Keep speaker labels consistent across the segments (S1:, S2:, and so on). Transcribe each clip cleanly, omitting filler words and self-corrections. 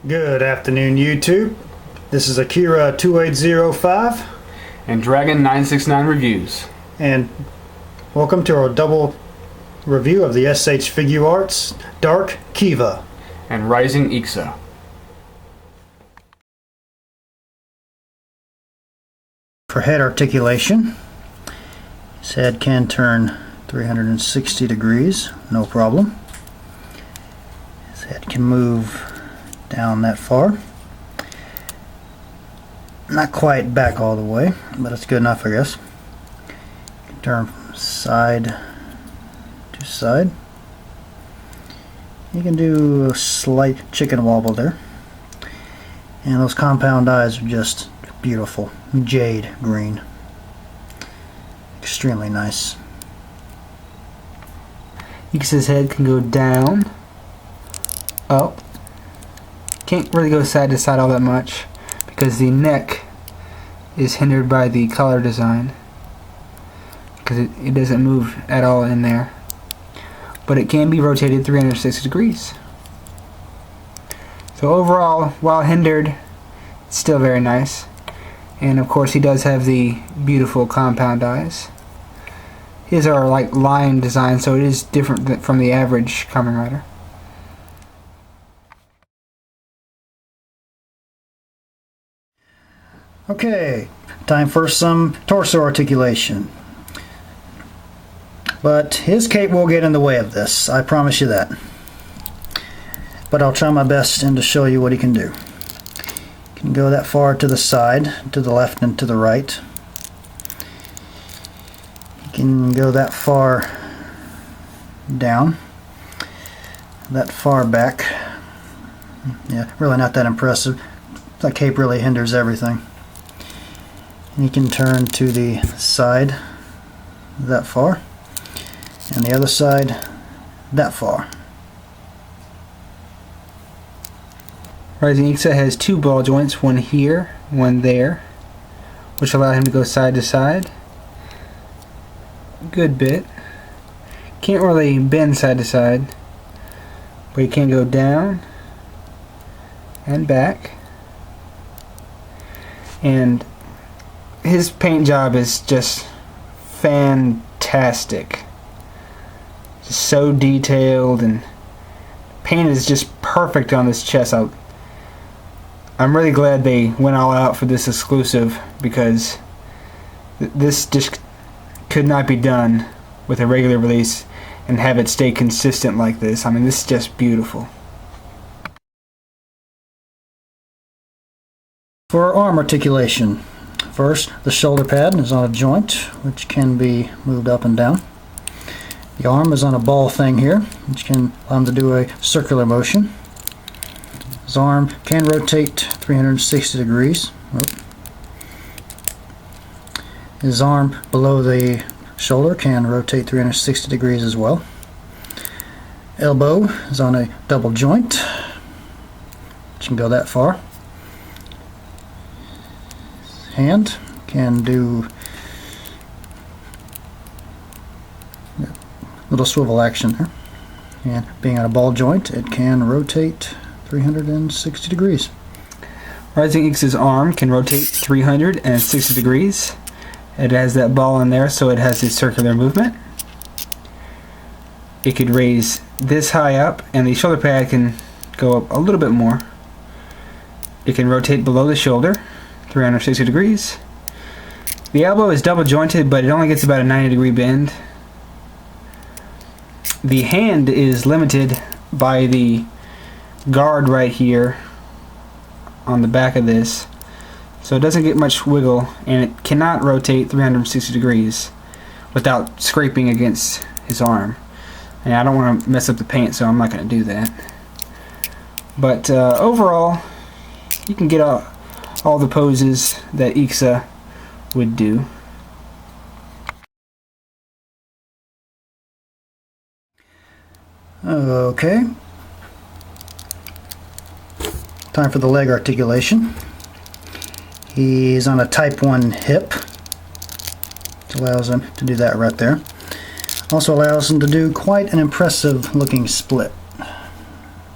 S1: Good afternoon, YouTube. This is Akira 2805
S2: and Dragon 969 Reviews.
S1: and welcome to our double review of the SH Figuarts Dark Kiva
S2: And Rising Ixa.
S1: For head articulation, his head can turn 360 degrees, no problem. His head can move down that far. Not quite back all the way, but it's good enough, I guess. You can turn from side to side. You can do a slight chicken wobble there. And those compound eyes are just beautiful. Jade green. Extremely nice.
S3: Ixa's head can go down, up. Can't really go side to side all that much because the neck is hindered by the collar design because it doesn't move at all in there, but it can be rotated 360 degrees. So overall, while hindered, it's still very nice. And of course he does have the beautiful compound eyes. His are like line design, so it is different from the average Kamen Rider.
S1: Okay, time for some torso articulation. But his cape will get in the way of this, I promise you that. But I'll try my best and to show you what he can do. He can go that far to the side, to the left and to the right. He can go that far down, that far back. Yeah, really not that impressive. That cape really hinders everything. And you can turn to the side that far, and the other side that far.
S3: Rising Ixa has two ball joints, one here, one there, which allow him to go side to side. Good bit. Can't really bend side to side, but he can go down and back. And his paint job is just fantastic. Just so detailed, and paint is just perfect on this chest. I'm really glad they went all out for this exclusive, because this just could not be done with a regular release and have it stay consistent like this. I mean, this is just beautiful.
S1: For arm articulation, first the shoulder pad is on a joint which can be moved up and down. The arm is on a ball thing here, which can allow him to do a circular motion. His arm can rotate 360 degrees. His arm below the shoulder can rotate 360 degrees as well. Elbow is on a double joint, which can go that far. Hand can do a little swivel action there. And being on a ball joint, it can rotate 360 degrees.
S3: Rising Ixa's arm can rotate 360 degrees. It has that ball in there, so it has a circular movement. It could raise this high up, and the shoulder pad can go up a little bit more. It can rotate below the shoulder 360 degrees. The elbow is double jointed, but it only gets about a 90-degree bend. The hand is limited by the guard right here on the back of this, so it doesn't get much wiggle, and it cannot rotate 360 degrees without scraping against his arm. And I don't want to mess up the paint, so I'm not going to do that. But overall, you can get all the poses that Ixa would do.
S1: Okay. Time for the leg articulation. He's on a type 1 hip, which allows him to do that right there. Also allows him to do quite an impressive looking split.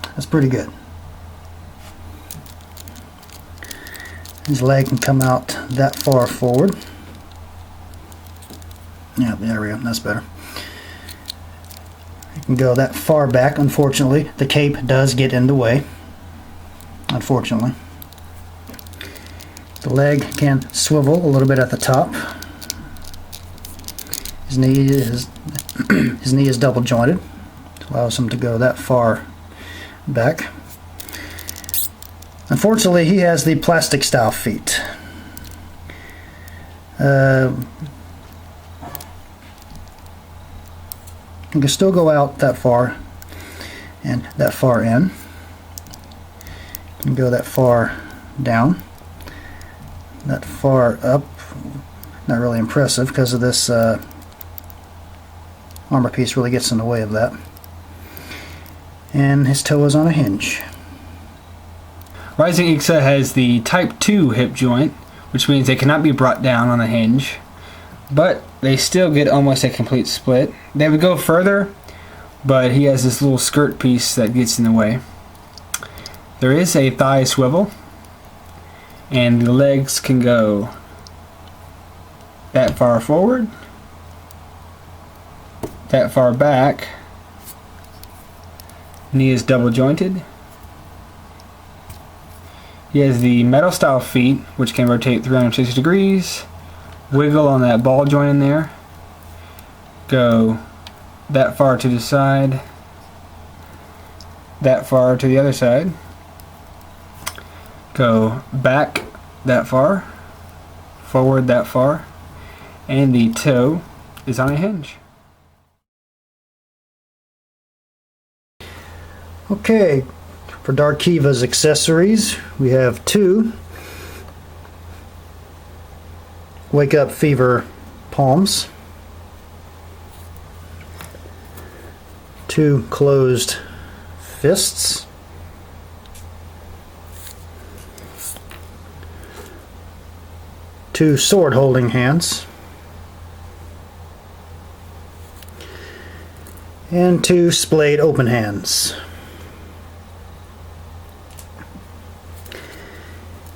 S1: That's pretty good. His leg can come out that far forward. Yeah, there we go, that's better. It can go that far back. Unfortunately, the cape does get in the way. Unfortunately. The leg can swivel a little bit at the top. His knee is double jointed. It allows him to go that far back. Unfortunately, he has the plastic style feet. You can still go out that far and that far in. You can go that far down, that far up. Not really impressive because of this armor piece really gets in the way of that. And his toe is on a hinge.
S3: Rising Ixa has the Type 2 hip joint, which means they cannot be brought down on a hinge, but they still get almost a complete split. They would go further, but he has this little skirt piece that gets in the way. There is a thigh swivel, and the legs can go that far forward, that far back. Knee is double jointed. He has the metal style feet, which can rotate 360 degrees, wiggle on that ball joint in there, go that far to the side, that far to the other side, go back that far, forward that far, and the toe is on a hinge.
S1: Okay, for Dark Kiva's accessories, we have 2 Wake Up Fever palms, 2 closed fists, 2 sword holding hands, and 2 splayed open hands.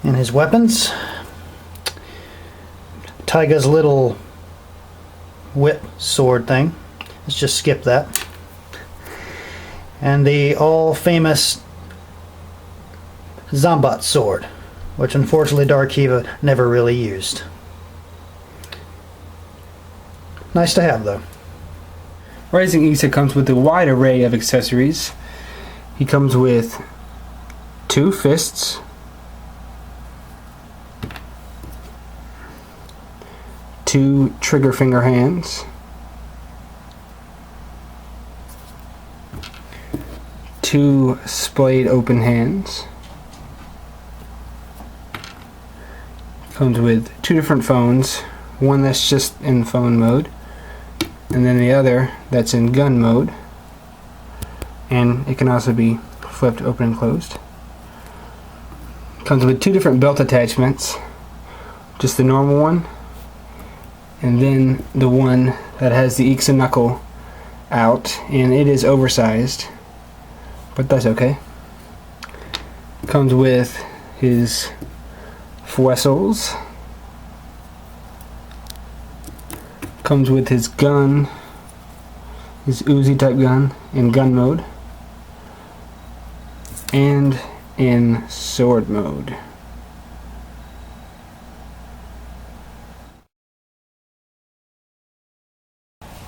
S1: And his weapons, Taiga's little whip sword thing. Let's just skip that. And the all famous Zombat sword, which unfortunately Dark Kiva never really used. Nice to have though.
S3: Rising Ixa comes with a wide array of accessories. He comes with 2 fists, 2 trigger finger hands, 2 splayed open hands. Comes with 2 different phones, one that's just in phone mode, and then the other that's in gun mode, and it can also be flipped open and closed. Comes with 2 different belt attachments, just the normal one, and then the one that has the Ixa knuckle out, and it is oversized, but that's okay. Comes with his Fwessels. Comes with his gun, his Uzi type gun in gun mode, and in sword mode.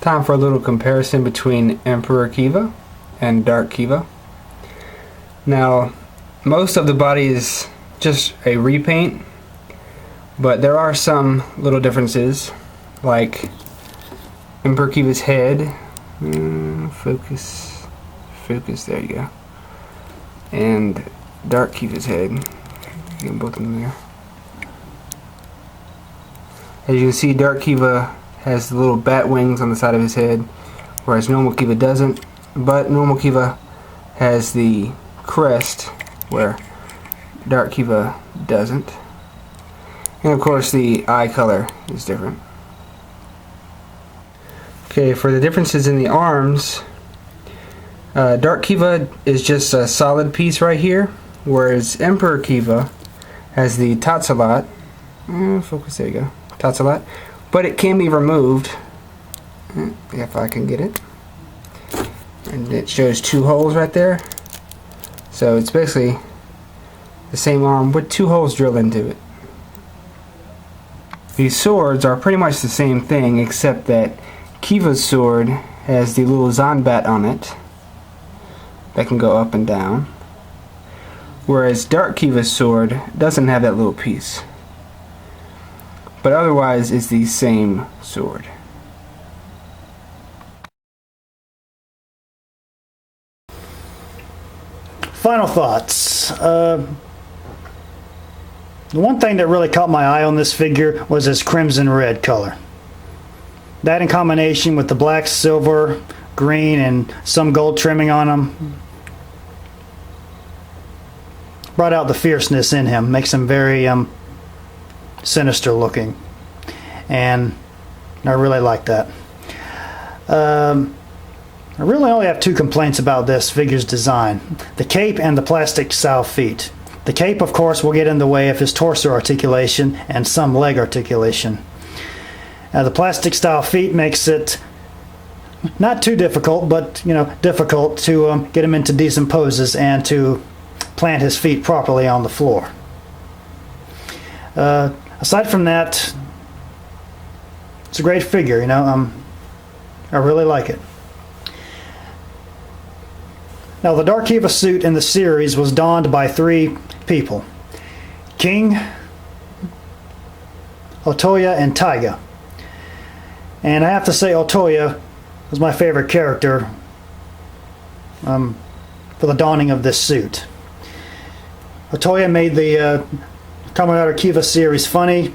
S3: Time for a little comparison between Emperor Kiva and Dark Kiva. Now, most of the body is just a repaint, but there are some little differences, like Emperor Kiva's head, focus, there you go, and Dark Kiva's head, get both of them there. As you can see, Dark Kiva has the little bat wings on the side of his head, whereas normal Kiva doesn't, but normal Kiva has the crest, where Dark Kiva doesn't. And of course the eye color is different. Okay, for the differences in the arms, Dark Kiva is just a solid piece right here, whereas Emperor Kiva has the Tatsalot. Focus, there you go. Tatsalot. But it can be removed, if I can get it. And it shows 2 holes right there. So it's basically the same arm with 2 holes drilled into it. These swords are pretty much the same thing, except that Kiva's sword has the little Zanbat on it that can go up and down, whereas Dark Kiva's sword doesn't have that little piece. But otherwise it's the same sword.
S1: Final thoughts. The one thing that really caught my eye on this figure was his crimson red color. That in combination with the black, silver, green, and some gold trimming on him brought out the fierceness in him. Makes him very sinister looking. And I really like that. I really only have 2 complaints about this figure's design. The cape and the plastic style feet. The cape, of course, will get in the way of his torso articulation and some leg articulation. The plastic style feet makes it not too difficult, but difficult to get him into decent poses and to plant his feet properly on the floor. Aside from that, it's a great figure. I really like it. Now, the Dark Kiva suit in the series was donned by 3 people: King, Otoya, and Taiga. And I have to say Otoya was my favorite character for the donning of this suit. Otoya made the Kamen Rider Kiva series funny,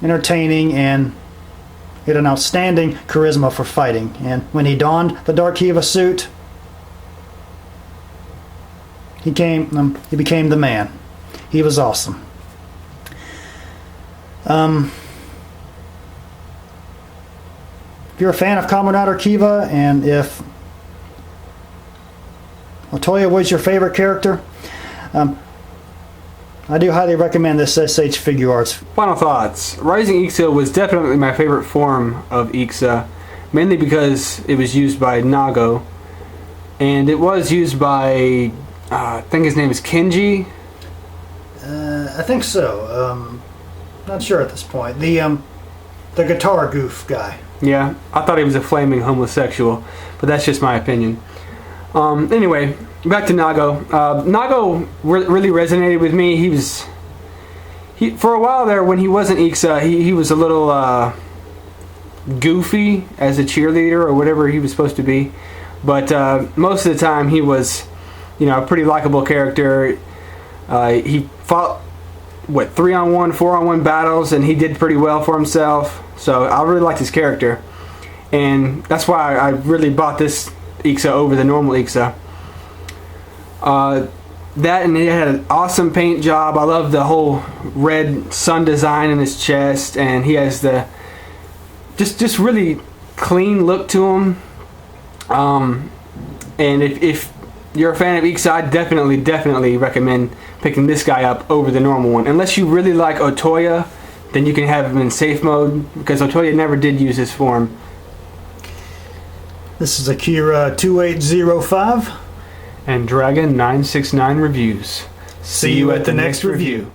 S1: entertaining, and he had an outstanding charisma for fighting. And when he donned the Dark Kiva suit, he became the man. He was awesome. If you're a fan of Kamen Rider Kiva, and if Otoya was your favorite character, I do highly recommend this SH Figuarts.
S2: Final thoughts. Rising Ixa was definitely my favorite form of Ixa, mainly because it was used by Nago, and it was used by I think his name is Kenji.
S1: I think so. Not sure at this point. The guitar goof guy.
S2: Yeah, I thought he was a flaming homosexual, but that's just my opinion. Anyway, back to Nago. Nago really resonated with me. He for a while there when he wasn't Ixa, he was a little goofy as a cheerleader or whatever he was supposed to be. But most of the time he was, a pretty likable character. He fought 3-on-1, 4-on-1 battles, and he did pretty well for himself. So I really liked his character, and that's why I really bought this Ixa over the normal Ixa. That, and it had an awesome paint job. I love the whole red sun design in his chest, and he has the just really clean look to him. And if you're a fan of Ixa, I definitely recommend picking this guy up over the normal one. Unless you really like Otoya, then you can have him in safe mode, because Otoya never did use his form.
S1: This is Akira 2805
S2: and Dragon 969 Reviews. See you at the next review.